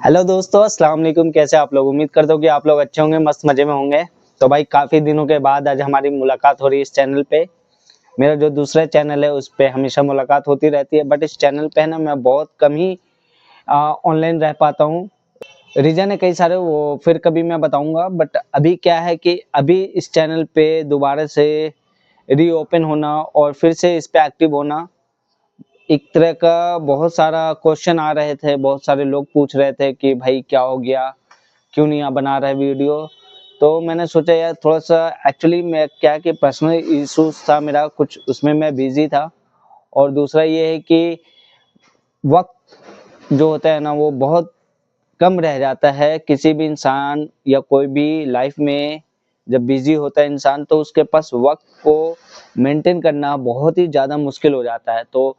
Hello दोस्तों, अस्सलाम वालेकुम। कैसे आप लोग? उम्मीद करता हूँ कि आप लोग अच्छे होंगे, मस्त मजे में होंगे। तो भाई काफ़ी दिनों के बाद आज हमारी मुलाकात हो रही है इस चैनल पे। मेरा जो दूसरा चैनल है उस पे हमेशा मुलाकात होती रहती है, बट इस चैनल पे है ना मैं बहुत कम ही ऑनलाइन रह पाता हूँ। रीज़न है कई सारे, वो फिर कभी मैं बताऊँगा। बट अभी क्या है कि अभी इस चैनल पे दोबारा से रीओपन होना और फिर से इस पे एक्टिव होना, एक तरह का बहुत सारा क्वेश्चन आ रहे थे, बहुत सारे लोग पूछ रहे थे कि भाई क्या हो गया, क्यों नहीं आप बना रहे वीडियो। तो मैंने सोचा यार थोड़ा सा, एक्चुअली मैं क्या कि पर्सनल इश्यूज था मेरा कुछ, उसमें मैं बिजी था। और दूसरा ये है कि वक्त जो होता है ना वो बहुत कम रह जाता है किसी भी इंसान या कोई भी लाइफ में। जब बिजी होता है इंसान तो उसके पास वक्त को मेंटेन करना बहुत ही ज़्यादा मुश्किल हो जाता है। तो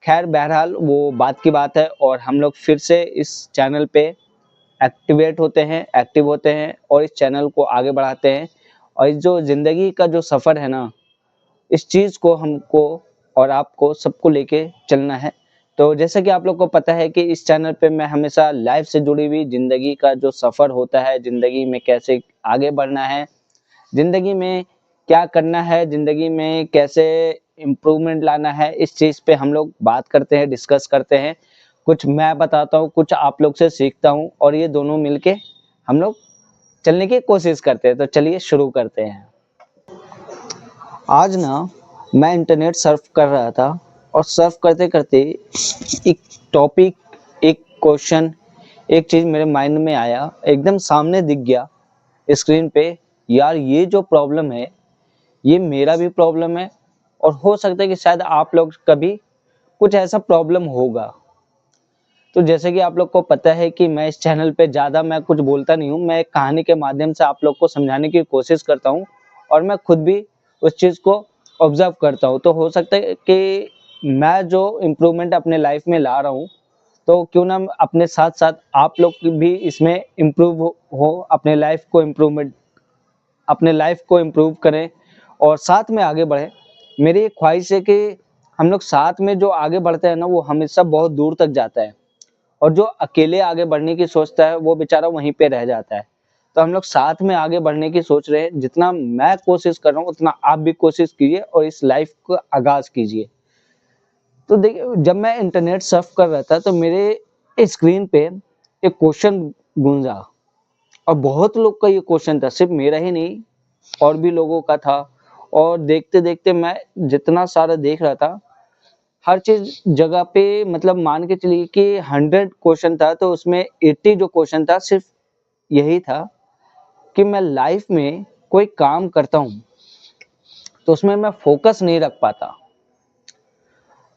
खैर बहरहाल वो बात की बात है, और हम लोग फिर से इस चैनल पे एक्टिव होते हैं और इस चैनल को आगे बढ़ाते हैं। और इस जो ज़िंदगी का जो सफ़र है ना, इस चीज़ को हमको और आपको सबको लेके चलना है। तो जैसा कि आप लोग को पता है कि इस चैनल पे मैं हमेशा लाइफ से जुड़ी हुई ज़िंदगी का जो सफ़र होता है, ज़िंदगी में कैसे आगे बढ़ना है, ज़िंदगी में क्या करना है, ज़िंदगी में कैसे इम्प्रूवमेंट लाना है, इस चीज़ पे हम लोग बात करते हैं, डिस्कस करते हैं। कुछ मैं बताता हूँ, कुछ आप लोग से सीखता हूँ, और ये दोनों मिलके हम लोग चलने की कोशिश करते हैं। तो चलिए शुरू करते हैं। आज ना मैं इंटरनेट सर्फ कर रहा था, और सर्फ करते करते एक टॉपिक, एक क्वेश्चन, एक चीज़ मेरे माइंड में आया, एकदम सामने दिख गया स्क्रीन पे। यार ये जो प्रॉब्लम है ये मेरा भी प्रॉब्लम है, और हो सकता है कि शायद आप लोग कभी कुछ ऐसा प्रॉब्लम होगा। तो जैसे कि आप लोग को पता है कि मैं इस चैनल पे ज़्यादा मैं कुछ बोलता नहीं हूँ, मैं एक कहानी के माध्यम से आप लोग को समझाने की कोशिश करता हूँ, और मैं खुद भी उस चीज़ को ऑब्जर्व करता हूँ। तो हो सकता है कि मैं जो इम्प्रूवमेंट अपने लाइफ में ला रहा हूँ, तो क्यों ना अपने साथ साथ आप लोग भी इसमें इम्प्रूव हो, अपने लाइफ को इम्प्रूव करें और साथ में आगे बढ़ें। मेरी एक ख्वाहिश है कि हम लोग साथ में जो आगे बढ़ते हैं ना वो हमेशा बहुत दूर तक जाता है, और जो अकेले आगे बढ़ने की सोचता है वो बेचारा वहीं पे रह जाता है। तो हम लोग साथ में आगे बढ़ने की सोच रहे हैं। जितना मैं कोशिश कर रहा हूँ उतना आप भी कोशिश कीजिए और इस लाइफ का आगाज कीजिए। तो देखिए, जब मैं इंटरनेट सर्फ कर रहा था तो मेरे स्क्रीन पे एक क्वेश्चन गूंजा, और बहुत लोग का ये क्वेश्चन था, सिर्फ मेरा ही नहीं और भी लोगों का था। और देखते देखते मैं जितना सारा देख रहा था, हर चीज जगह पे, मतलब मान के चलिए कि 100 क्वेश्चन था तो उसमें 80 जो क्वेश्चन था सिर्फ यही था कि मैं लाइफ में कोई काम करता हूँ तो उसमें मैं फोकस नहीं रख पाता।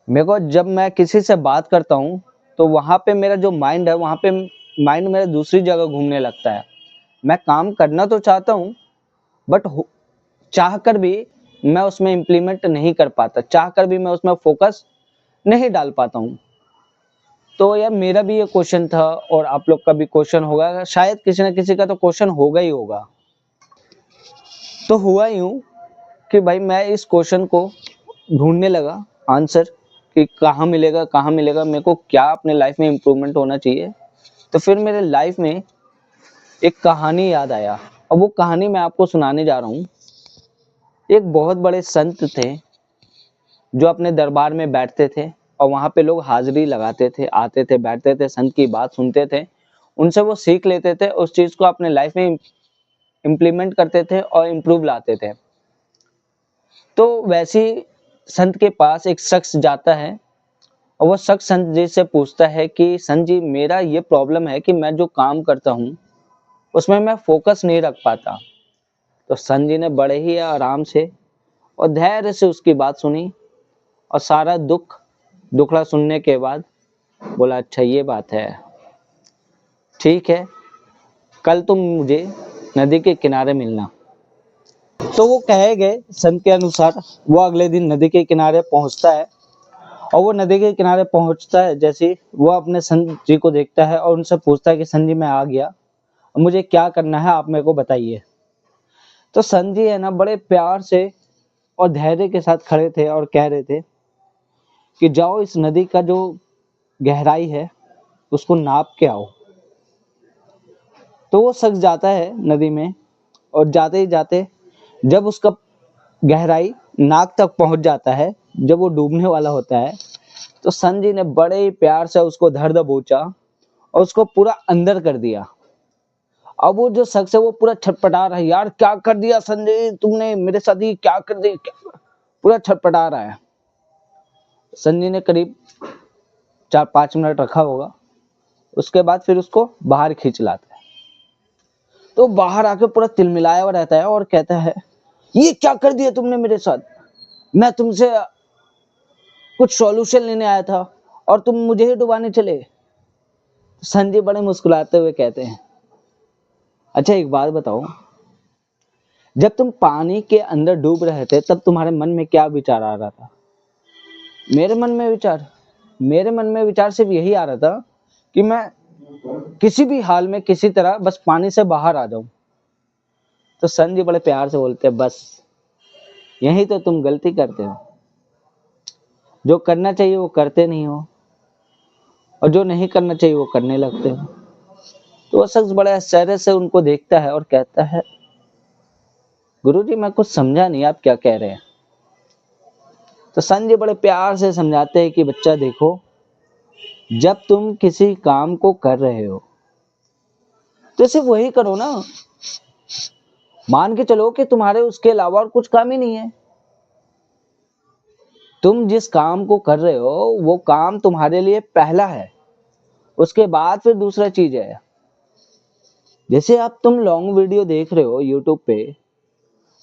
मेरे को जब मैं किसी से बात करता हूँ तो वहाँ पे मेरा जो माइंड है, वहाँ पे माइंड मेरा दूसरी जगह घूमने लगता है। मैं काम करना तो चाहता हूँ, बट चाह कर भी मैं उसमें इम्प्लीमेंट नहीं कर पाता, चाह कर भी मैं उसमें फोकस नहीं डाल पाता हूँ। तो यार मेरा भी ये क्वेश्चन था, और आप लोग का भी क्वेश्चन होगा, शायद किसी न किसी का तो क्वेश्चन होगा ही होगा। तो हुआ यूं कि भाई मैं इस क्वेश्चन को ढूंढने लगा आंसर, कि कहाँ मिलेगा मेरे को, क्या अपने लाइफ में इम्प्रूवमेंट होना चाहिए। तो फिर मेरे लाइफ में एक कहानी याद आया, और वो कहानी मैं आपको सुनाने जा रहा हूँ। एक बहुत बड़े संत थे जो अपने दरबार में बैठते थे, और वहाँ पे लोग हाजिरी लगाते थे, आते थे, बैठते थे, संत की बात सुनते थे, उनसे वो सीख लेते थे, उस चीज़ को अपने लाइफ में इम्प्लीमेंट करते थे और इम्प्रूव लाते थे। तो वैसे ही संत के पास एक शख्स जाता है, और वो शख्स संत जी से पूछता है कि संत जी, मेरा ये प्रॉब्लम है कि मैं जो काम करता हूँ उसमें मैं फोकस नहीं रख पाता। तो संत जी ने बड़े ही आराम से और धैर्य से उसकी बात सुनी, और सारा दुखड़ा सुनने के बाद बोला, अच्छा ये बात है, ठीक है, कल तुम मुझे नदी के किनारे मिलना। तो वो कहे गए संत के अनुसार वो अगले दिन नदी के किनारे पहुंचता है, और वो नदी के किनारे पहुंचता है जैसे ही वो अपने संत जी को देखता है और उनसे पूछता है कि संत जी मैं आ गया, अब मुझे क्या करना है आप मेरे को बताइए। तो संत जी है ना बड़े प्यार से और धैर्य के साथ खड़े थे और कह रहे थे कि जाओ इस नदी का जो गहराई है उसको नाप के आओ। तो वो शख्स जाता है नदी में, और जाते ही जाते जब उसका गहराई नाक तक पहुंच जाता है, जब वो डूबने वाला होता है, तो सन जी ने बड़े ही प्यार से उसको धर दबोचा और उसको पूरा अंदर कर दिया। अब वो जो शख्स है वो पूरा छटपटा रहा है, यार क्या कर दिया संजय तुमने मेरे साथ, ही क्या कर दिया, क्या? पूरा छटपटा रहा है। संजय ने करीब 4-5 मिनट रखा होगा, उसके बाद फिर उसको बाहर खींच लाता है। तो बाहर आके पूरा तिलमिलाया हुआ रहता है और कहता है, ये क्या कर दिया तुमने मेरे साथ, मैं तुमसे कुछ सॉल्यूशन लेने आया था और तुम मुझे ही डुबाने चले। संजय बड़े मुस्कुराते हुए कहते हैं, अच्छा एक बात बताओ, जब तुम पानी के अंदर डूब रहे थे तब तुम्हारे मन में क्या विचार आ रहा था? मेरे मन में विचार सिर्फ यही आ रहा था कि मैं किसी भी हाल में किसी तरह बस पानी से बाहर आ जाऊं। तो संजय बड़े प्यार से बोलते हैं, बस यही तो तुम गलती करते हो, जो करना चाहिए वो करते नहीं हो और जो नहीं करना चाहिए वो करने लगते हो। तो वो शख्स बड़े आश्चर्य से उनको देखता है और कहता है, गुरुजी मैं कुछ समझा नहीं, आप क्या कह रहे हैं? तो संजय बड़े प्यार से समझाते हैं कि बच्चा देखो, जब तुम किसी काम को कर रहे हो तो सिर्फ वही करो ना। मान के चलो कि तुम्हारे उसके अलावा और कुछ काम ही नहीं है। तुम जिस काम को कर रहे हो वो काम तुम्हारे लिए पहला है, उसके बाद फिर दूसरा चीज है। जैसे आप तुम लॉन्ग वीडियो देख रहे हो यूट्यूब पे,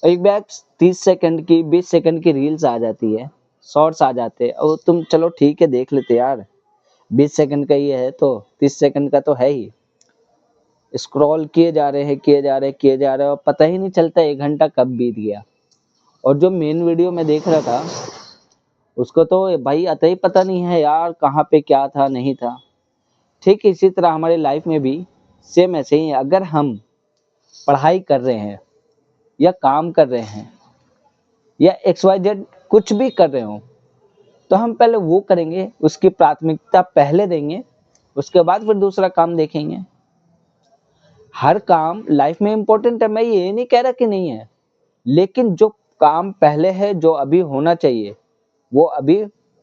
एक बैग 30 सेकंड की 20 सेकंड की रील्स आ जाती है, शॉर्ट्स आ जाते हैं, और तुम चलो ठीक है देख लेते यार, 20 सेकंड का ही है तो 30 सेकंड का तो है ही। स्क्रॉल किए जा रहे हैं और पता ही नहीं चलता 1 घंटा कब बीत गया। और जो मेन वीडियो मैं देख रहा था उसको तो भाई अतः ही पता नहीं है यार कहाँ पे क्या था नहीं था। ठीक इसी तरह हमारी लाइफ में भी सेम ऐसे ही है। अगर हम पढ़ाई कर रहे हैं या काम कर रहे हैं या XYZ कुछ भी कर रहे हो, तो हम पहले वो करेंगे, उसकी प्राथमिकता पहले देंगे, उसके बाद फिर दूसरा काम देखेंगे। हर काम लाइफ में इम्पोर्टेंट है, मैं ये नहीं कह रहा कि नहीं है, लेकिन जो काम पहले है, जो अभी होना चाहिए वो अभी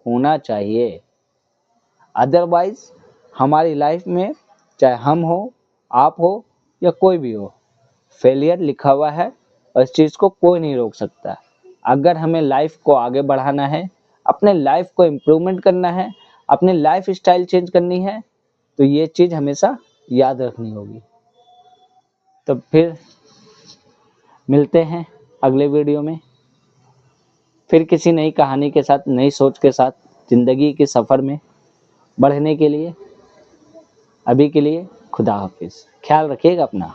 होना चाहिए। अदरवाइज हमारी लाइफ में चाहे हम हो, आप हो या कोई भी हो, फेलियर लिखा हुआ है और इस चीज़ को कोई नहीं रोक सकता। अगर हमें लाइफ को आगे बढ़ाना है, अपने लाइफ को इम्प्रूवमेंट करना है, अपनी लाइफ स्टाइल चेंज करनी है, तो ये चीज़ हमेशा याद रखनी होगी। तो फिर मिलते हैं अगले वीडियो में, फिर किसी नई कहानी के साथ, नई सोच के साथ, ज़िंदगी के सफ़र में बढ़ने के लिए। अभी के लिए खुदा हाफिज़, ख्याल रखिएगा अपना।